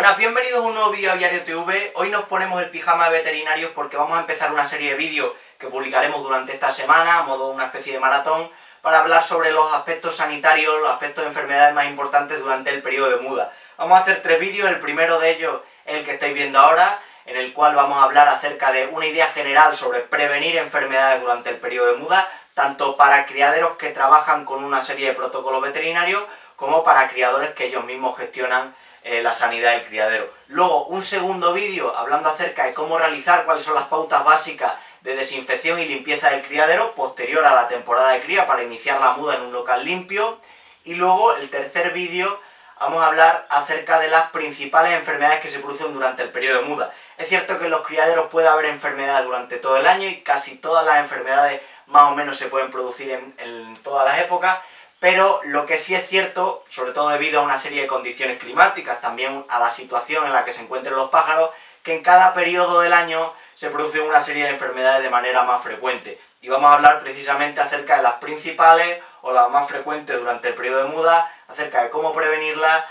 Buenas, bienvenidos a un nuevo vídeo Aviario TV. Hoy nos ponemos el pijama de veterinarios porque vamos a empezar una serie de vídeos que publicaremos durante esta semana, a modo de una especie de maratón, para hablar sobre los aspectos sanitarios, los aspectos de enfermedades más importantes durante el periodo de muda. Vamos a hacer 3 vídeos, el primero de ellos es el que estáis viendo ahora, en el cual vamos a hablar acerca de una idea general sobre prevenir enfermedades durante el periodo de muda, tanto para criaderos que trabajan con una serie de protocolos veterinarios, como para criadores que ellos mismos gestionan la sanidad del criadero. Luego, un segundo vídeo hablando acerca de cómo realizar, cuáles son las pautas básicas de desinfección y limpieza del criadero posterior a la temporada de cría para iniciar la muda en un local limpio. Y luego, el tercer vídeo, vamos a hablar acerca de las principales enfermedades que se producen durante el periodo de muda. Es cierto que en los criaderos puede haber enfermedades durante todo el año y casi todas las enfermedades más o menos se pueden producir en todas las épocas, pero lo que sí es cierto, sobre todo debido a una serie de condiciones climáticas, también a la situación en la que se encuentran los pájaros, que en cada periodo del año se producen una serie de enfermedades de manera más frecuente. Y vamos a hablar precisamente acerca de las principales o las más frecuentes durante el periodo de muda, acerca de cómo prevenirlas,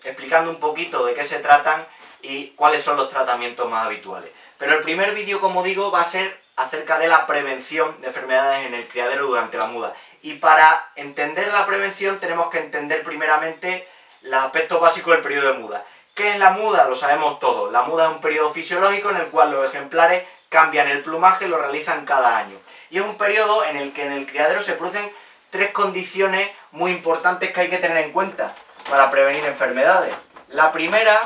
explicando un poquito de qué se tratan y cuáles son los tratamientos más habituales. Pero el primer vídeo, como digo, va a ser acerca de la prevención de enfermedades en el criadero durante la muda. Y para entender la prevención tenemos que entender primeramente los aspectos básicos del periodo de muda. ¿Qué es la muda? Lo sabemos todos. La muda es un periodo fisiológico en el cual los ejemplares cambian el plumaje y lo realizan cada año. Y es un periodo en el que en el criadero se producen 3 condiciones muy importantes que hay que tener en cuenta para prevenir enfermedades. La primera,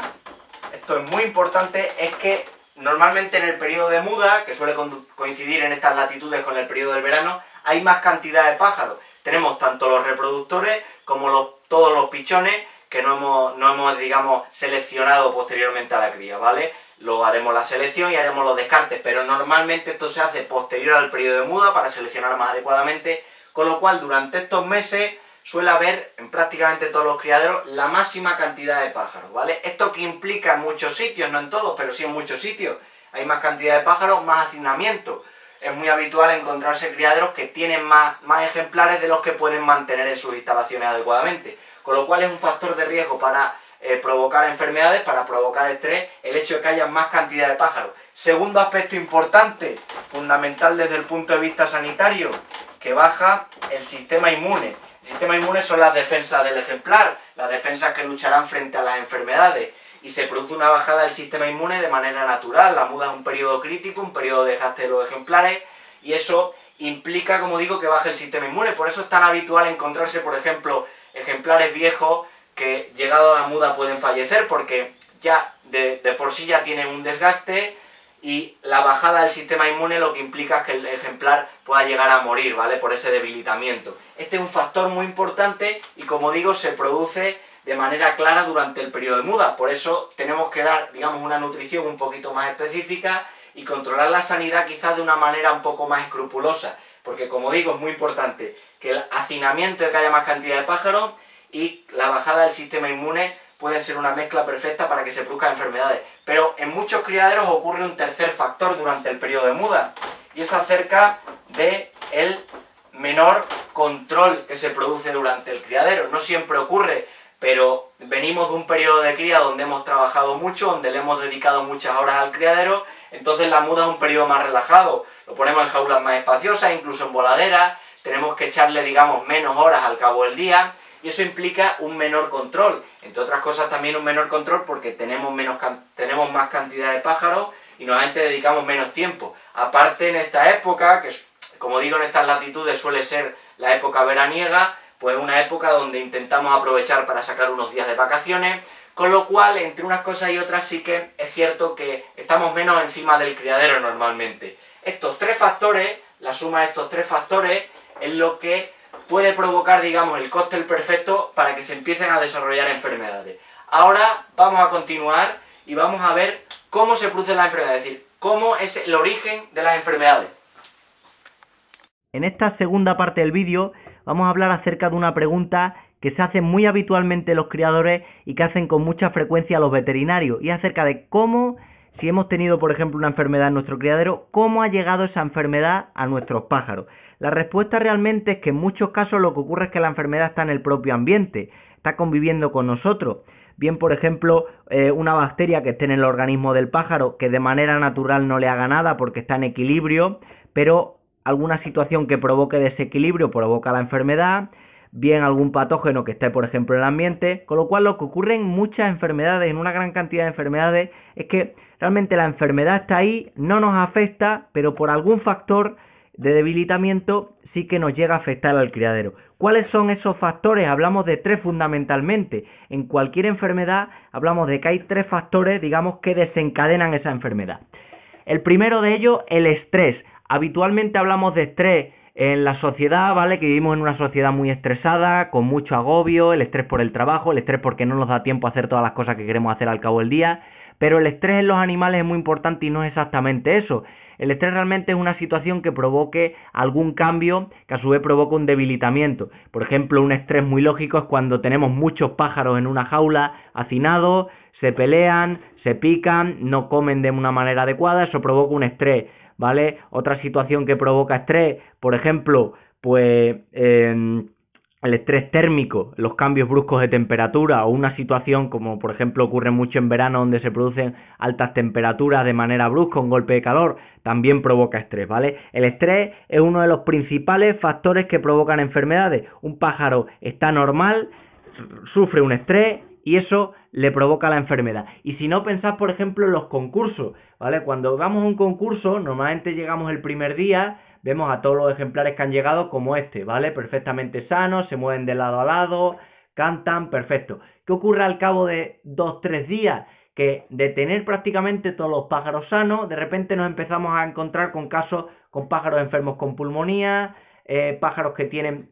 esto es muy importante, es que normalmente en el periodo de muda, que suele coincidir en estas latitudes con el periodo del verano, hay más cantidad de pájaros. Tenemos tanto los reproductores como todos los pichones que no hemos, digamos, seleccionado posteriormente a la cría, ¿vale? Luego haremos la selección y haremos los descartes, pero normalmente esto se hace posterior al periodo de muda para seleccionar más adecuadamente, con lo cual durante estos meses suele haber en prácticamente todos los criaderos la máxima cantidad de pájaros, ¿vale? Esto que implica en muchos sitios, no en todos, pero sí en muchos sitios, hay más cantidad de pájaros, más hacinamiento. Es muy habitual encontrarse criaderos que tienen más ejemplares de los que pueden mantener en sus instalaciones adecuadamente, con lo cual es un factor de riesgo para provocar enfermedades, para provocar estrés, el hecho de que haya más cantidad de pájaros. Segundo aspecto importante, fundamental desde el punto de vista sanitario, que baja el sistema inmune. El sistema inmune son las defensas del ejemplar, las defensas que lucharán frente a las enfermedades, y se produce una bajada del sistema inmune de manera natural. La muda es un periodo crítico, un periodo de desgaste de los ejemplares, y eso implica, como digo, que baje el sistema inmune. Por eso es tan habitual encontrarse, por ejemplo, ejemplares viejos que llegado a la muda pueden fallecer, porque ya de por sí ya tienen un desgaste, y la bajada del sistema inmune lo que implica es que el ejemplar pueda llegar a morir, ¿vale? Por ese debilitamiento. Este es un factor muy importante y, como digo, se produce de manera clara durante el periodo de muda. Por eso tenemos que dar, digamos, una nutrición un poquito más específica y controlar la sanidad quizás de una manera un poco más escrupulosa, porque, como digo, es muy importante que el hacinamiento de que haya más cantidad de pájaros y la bajada del sistema inmune pueden ser una mezcla perfecta para que se produzcan enfermedades. Pero en muchos criaderos ocurre un tercer factor durante el periodo de muda, y es acerca del menor control que se produce durante el criadero. No siempre ocurre, pero venimos de un periodo de cría donde hemos trabajado mucho, donde le hemos dedicado muchas horas al criadero, entonces la muda es un periodo más relajado. Lo ponemos en jaulas más espaciosas, incluso en voladeras, tenemos que echarle, digamos, menos horas al cabo del día, y eso implica un menor control. Entre otras cosas también un menor control porque tenemos más cantidad de pájaros y normalmente dedicamos menos tiempo. Aparte, en esta época, que como digo en estas latitudes suele ser la época veraniega, pues una época donde intentamos aprovechar para sacar unos días de vacaciones, con lo cual, entre unas cosas y otras, sí que es cierto que estamos menos encima del criadero normalmente. Estos 3 factores, la suma de estos 3 factores, es lo que puede provocar, digamos, el cóctel perfecto para que se empiecen a desarrollar enfermedades. Ahora vamos a continuar y vamos a ver cómo se producen las enfermedades, es decir, cómo es el origen de las enfermedades. En esta segunda parte del vídeo vamos a hablar acerca de una pregunta que se hace muy habitualmente los criadores y que hacen con mucha frecuencia los veterinarios, y acerca de cómo, si hemos tenido por ejemplo una enfermedad en nuestro criadero, cómo ha llegado esa enfermedad a nuestros pájaros. La respuesta realmente es que en muchos casos lo que ocurre es que la enfermedad está en el propio ambiente. está conviviendo con nosotros. Bien, por ejemplo, una bacteria que esté en el organismo del pájaro que de manera natural no le haga nada porque está en equilibrio, pero alguna situación que provoque desequilibrio provoca la enfermedad, bien algún patógeno que esté, por ejemplo, en el ambiente, con lo cual lo que ocurre en muchas enfermedades, en una gran cantidad de enfermedades, es que realmente la enfermedad está ahí, no nos afecta, pero por algún factor de debilitamiento sí que nos llega a afectar al criadero. ¿Cuáles son esos factores? Hablamos de 3 fundamentalmente. En cualquier enfermedad hablamos de que hay 3 factores, digamos, que desencadenan esa enfermedad. El primero de ellos, el estrés. Habitualmente hablamos de estrés en la sociedad, ¿vale? Que vivimos en una sociedad muy estresada, con mucho agobio, el estrés por el trabajo, el estrés porque no nos da tiempo a hacer todas las cosas que queremos hacer al cabo del día, pero el estrés en los animales es muy importante y no es exactamente eso. El estrés realmente es una situación que provoque algún cambio que a su vez provoca un debilitamiento. Por ejemplo, un estrés muy lógico es cuando tenemos muchos pájaros en una jaula hacinados, se pelean, se pican, no comen de una manera adecuada, eso provoca un estrés, ¿vale? Otra situación que provoca estrés, por ejemplo, pues el estrés térmico, los cambios bruscos de temperatura o una situación como por ejemplo ocurre mucho en verano donde se producen altas temperaturas de manera brusca, un golpe de calor, también provoca estrés, ¿vale? El estrés es uno de los principales factores que provocan enfermedades. Un pájaro está normal, sufre un estrés y eso le provoca la enfermedad. Y si no, pensad por ejemplo en los concursos, ¿vale? Cuando vamos a un concurso, normalmente llegamos el primer día, vemos a todos los ejemplares que han llegado como este, ¿vale? Perfectamente sanos, se mueven de lado a lado, cantan, perfecto. ¿Qué ocurre al cabo de 2-3 días? Que de tener prácticamente todos los pájaros sanos, de repente nos empezamos a encontrar con casos, con pájaros enfermos con pulmonía, pájaros que tienen,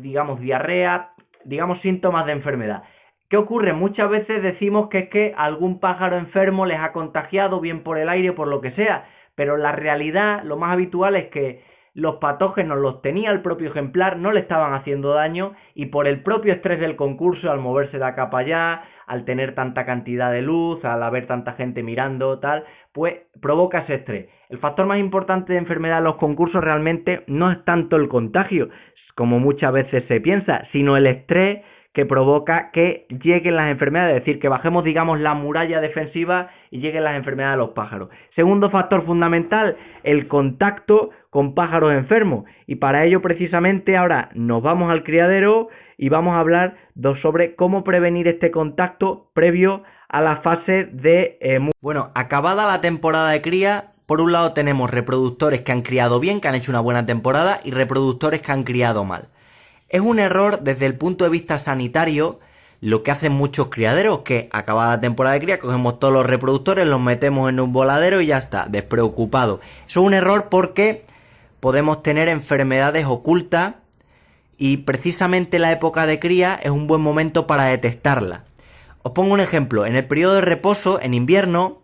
digamos, diarrea, digamos, síntomas de enfermedad. ¿Qué ocurre? Muchas veces decimos que es que algún pájaro enfermo les ha contagiado, bien por el aire o por lo que sea, pero la realidad, lo más habitual es que los patógenos los tenía el propio ejemplar, no le estaban haciendo daño y por el propio estrés del concurso, al moverse de acá para allá, al tener tanta cantidad de luz, al haber tanta gente mirando, tal, pues provoca ese estrés. El factor más importante de enfermedad en los concursos realmente no es tanto el contagio, como muchas veces se piensa, sino el estrés que provoca que lleguen las enfermedades, es decir, que bajemos, digamos, la muralla defensiva y lleguen las enfermedades a los pájaros. Segundo factor fundamental, el contacto con pájaros enfermos. Y para ello, precisamente, ahora nos vamos al criadero y vamos a hablar sobre cómo prevenir este contacto previo a la fase de... Bueno, acabada la temporada de cría, por un lado tenemos reproductores que han criado bien, que han hecho una buena temporada, y reproductores que han criado mal. Es un error desde el punto de vista sanitario lo que hacen muchos criaderos, que acabada la temporada de cría cogemos todos los reproductores, los metemos en un voladero y ya está, despreocupado. Eso es un error porque podemos tener enfermedades ocultas y precisamente la época de cría es un buen momento para detectarla. Os pongo un ejemplo, en el periodo de reposo, en invierno,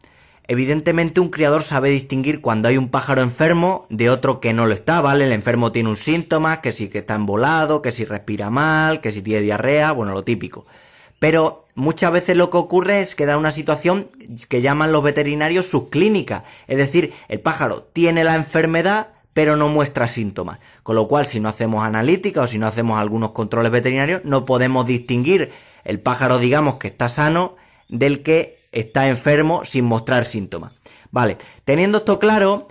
evidentemente un criador sabe distinguir cuando hay un pájaro enfermo de otro que no lo está, ¿vale? El enfermo tiene un síntoma, que si que está embolado, que si respira mal, que si tiene diarrea, bueno, lo típico. Pero muchas veces lo que ocurre es que da una situación que llaman los veterinarios subclínica, es decir, el pájaro tiene la enfermedad pero no muestra síntomas, con lo cual si no hacemos analítica o si no hacemos algunos controles veterinarios no podemos distinguir el pájaro, digamos, que está sano del que está enfermo sin mostrar síntomas. Vale, teniendo esto claro,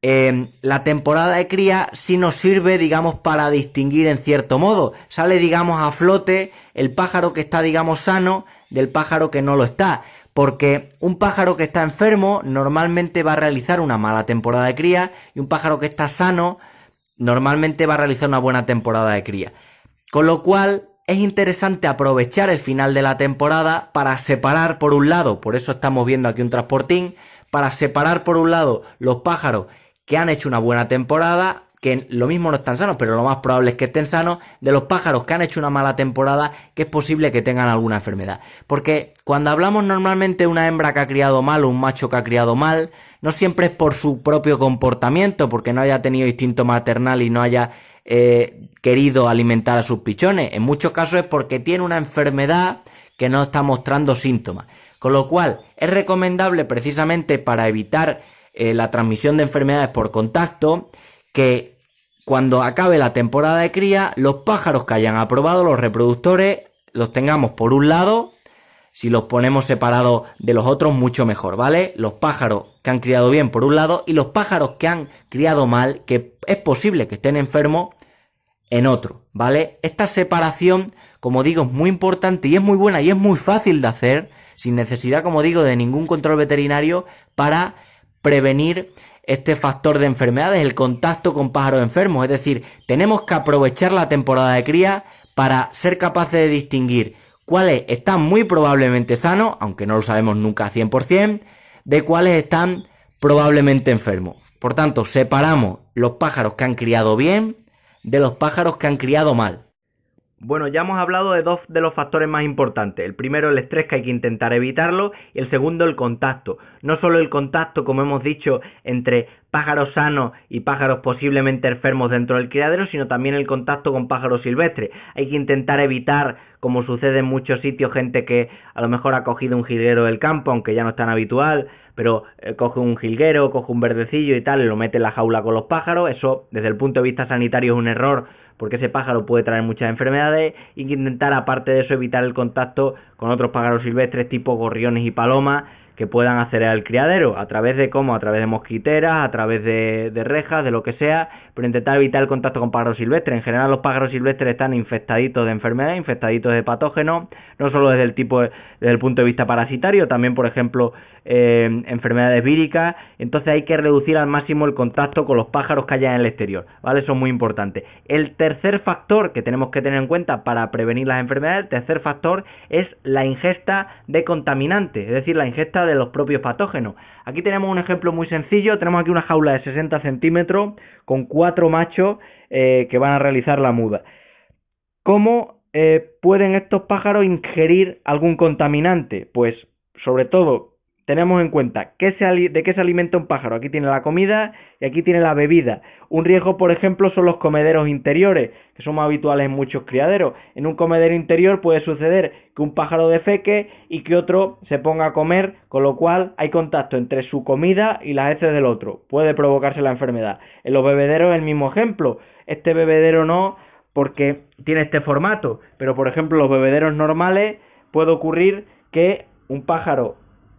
la temporada de cría sí nos sirve, digamos, para distinguir en cierto modo. Sale, digamos, a flote el pájaro que está, digamos, sano del pájaro que no lo está. Porque un pájaro que está enfermo normalmente va a realizar una mala temporada de cría y un pájaro que está sano normalmente va a realizar una buena temporada de cría. Con lo cual es interesante aprovechar el final de la temporada para separar por un lado, por eso estamos viendo aquí un transportín, para separar por un lado los pájaros que han hecho una buena temporada, que lo mismo no están sanos, pero lo más probable es que estén sanos, de los pájaros que han hecho una mala temporada, que es posible que tengan alguna enfermedad. Porque cuando hablamos normalmente de una hembra que ha criado mal o un macho que ha criado mal, no siempre es por su propio comportamiento, porque no haya tenido instinto maternal y no haya querido alimentar a sus pichones. En muchos casos es porque tiene una enfermedad que no está mostrando síntomas. Con lo cual es recomendable, precisamente para evitar la transmisión de enfermedades por contacto, que cuando acabe la temporada de cría, los pájaros que hayan aprobado, los reproductores, los tengamos por un lado. Si los ponemos separados de los otros, mucho mejor, ¿vale? Los pájaros que han criado bien por un lado y los pájaros que han criado mal, que es posible que estén enfermos, en otro, ¿vale? Esta separación, como digo, es muy importante y es muy buena y es muy fácil de hacer, sin necesidad, como digo, de ningún control veterinario para prevenir este factor de enfermedades, el contacto con pájaros enfermos. Es decir, tenemos que aprovechar la temporada de cría para ser capaces de distinguir cuáles están muy probablemente sanos, aunque no lo sabemos nunca al 100%, de cuáles están probablemente enfermos. Por tanto, separamos los pájaros que han criado bien de los pájaros que han criado mal. Bueno, ya hemos hablado de dos de los factores más importantes. El primero, el estrés, que hay que intentar evitarlo, y el segundo, el contacto. No solo el contacto, como hemos dicho, entre pájaros sanos y pájaros posiblemente enfermos dentro del criadero, sino también el contacto con pájaros silvestres. Hay que intentar evitar, como sucede en muchos sitios, gente que a lo mejor ha cogido un jilguero del campo, aunque ya no es tan habitual, pero coge un jilguero, coge un verdecillo y tal, y lo mete en la jaula con los pájaros. Eso, desde el punto de vista sanitario, es un error, porque ese pájaro puede traer muchas enfermedades, y que intentar, aparte de eso, evitar el contacto con otros pájaros silvestres tipo gorriones y palomas que puedan hacer al criadero, a través de ¿cómo? A través de mosquiteras, a través de rejas, de lo que sea, pero intentar evitar el contacto con pájaros silvestres. En general, los pájaros silvestres están infectaditos de enfermedades, infectaditos de patógenos, no solo desde el punto de vista parasitario, también, por ejemplo, enfermedades víricas. Entonces hay que reducir al máximo el contacto con los pájaros que haya en el exterior, ¿vale? Eso es muy importante. El tercer factor que tenemos que tener en cuenta para prevenir las enfermedades, el tercer factor, es la ingesta de contaminantes, es decir, la ingesta de los propios patógenos. Aquí tenemos un ejemplo muy sencillo. Tenemos aquí una jaula de 60 centímetros con 4 machos que van a realizar la muda. ¿Cómo pueden estos pájaros ingerir algún contaminante? Pues, sobre todo, tenemos en cuenta de qué se alimenta un pájaro. Aquí tiene la comida y aquí tiene la bebida. Un riesgo, por ejemplo, son los comederos interiores, que son más habituales en muchos criaderos. En un comedero interior puede suceder que un pájaro defeque y que otro se ponga a comer, con lo cual hay contacto entre su comida y las heces del otro. Puede provocarse la enfermedad. En los bebederos es el mismo ejemplo. Este bebedero no, porque tiene este formato, pero por ejemplo en los bebederos normales puede ocurrir que un pájaro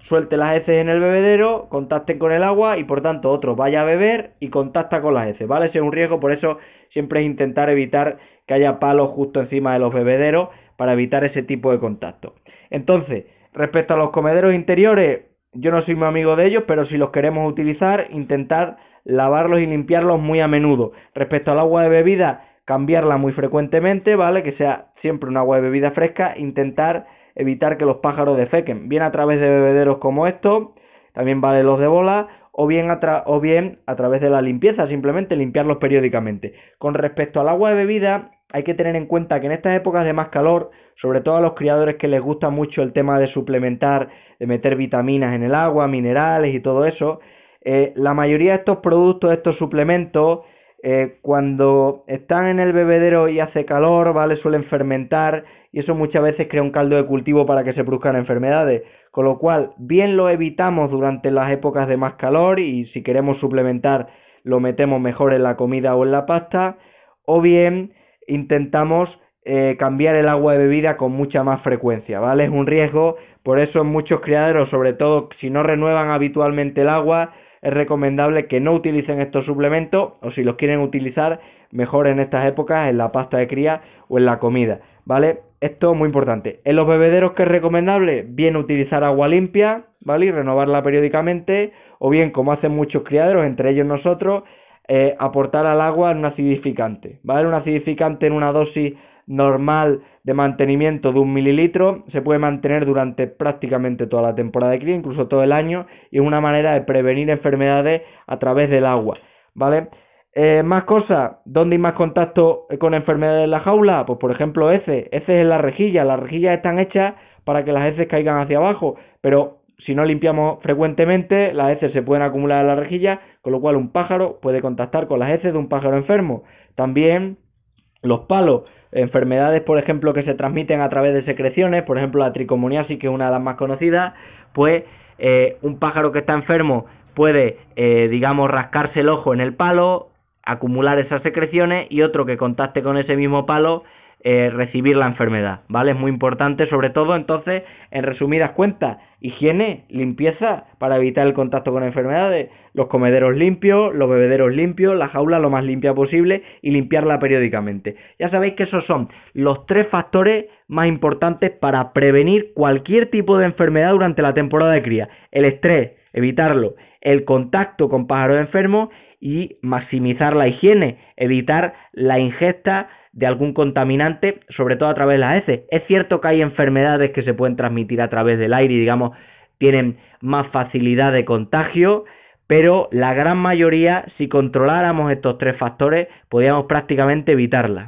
suelte las heces en el bebedero, contacte con el agua y por tanto otro vaya a beber y contacta con las heces, ¿vale? Ese es un riesgo, por eso siempre es intentar evitar que haya palos justo encima de los bebederos para evitar ese tipo de contacto. Entonces, respecto a los comederos interiores, yo no soy muy amigo de ellos, pero si los queremos utilizar, intentar lavarlos y limpiarlos muy a menudo. Respecto al agua de bebida, cambiarla muy frecuentemente, ¿vale? Que sea siempre un agua de bebida fresca, intentar evitar que los pájaros defequen, bien a través de bebederos como estos, también vale los de bola, o bien a través de la limpieza, simplemente limpiarlos periódicamente. Con respecto al agua de bebida, hay que tener en cuenta que en estas épocas de más calor, sobre todo a los criadores que les gusta mucho el tema de suplementar, de meter vitaminas en el agua, minerales y todo eso, la mayoría de estos productos, de estos suplementos, cuando están en el bebedero y hace calor, ¿vale? Suelen fermentar y eso muchas veces crea un caldo de cultivo para que se produzcan enfermedades, con lo cual bien lo evitamos durante las épocas de más calor y si queremos suplementar lo metemos mejor en la comida o en la pasta, o bien intentamos cambiar el agua de bebida con mucha más frecuencia, ¿vale? Es un riesgo, por eso en muchos criaderos, sobre todo si no renuevan habitualmente el agua, es recomendable que no utilicen estos suplementos o si los quieren utilizar, mejor en estas épocas en la pasta de cría o en la comida, ¿vale? Esto es muy importante. En los bebederos, ¿qué es recomendable? Bien utilizar agua limpia, ¿vale? Y renovarla periódicamente, o bien, como hacen muchos criaderos, entre ellos nosotros, aportar al agua un acidificante, ¿vale? Un acidificante en una dosis normal de mantenimiento de 1 mililitro se puede mantener durante prácticamente toda la temporada de cría, incluso todo el año, y es una manera de prevenir enfermedades a través del agua, ¿vale? Más cosas, ¿dónde hay más contacto con enfermedades en la jaula? Pues por ejemplo heces en la rejilla. Las rejillas están hechas para que las heces caigan hacia abajo, pero si no limpiamos frecuentemente, las heces se pueden acumular en la rejilla, con lo cual un pájaro puede contactar con las heces de un pájaro enfermo. También los palos, enfermedades por ejemplo que se transmiten a través de secreciones, por ejemplo la tricomoniasis, que es una de las más conocidas, pues un pájaro que está enfermo puede, digamos, rascarse el ojo en el palo, acumular esas secreciones, y otro que contacte con ese mismo palo recibir la enfermedad, ¿vale? Es muy importante, sobre todo, entonces, en resumidas cuentas, higiene, limpieza para evitar el contacto con enfermedades, los comederos limpios, los bebederos limpios, la jaula lo más limpia posible y limpiarla periódicamente. Ya sabéis que esos son los 3 factores más importantes para prevenir cualquier tipo de enfermedad durante la temporada de cría: el estrés, evitarlo; el contacto con pájaros enfermos; y maximizar la higiene, evitar la ingesta de algún contaminante, sobre todo a través de las heces. Es cierto que hay enfermedades que se pueden transmitir a través del aire y, digamos, tienen más facilidad de contagio, pero la gran mayoría, si controláramos estos 3 factores, podríamos prácticamente evitarla.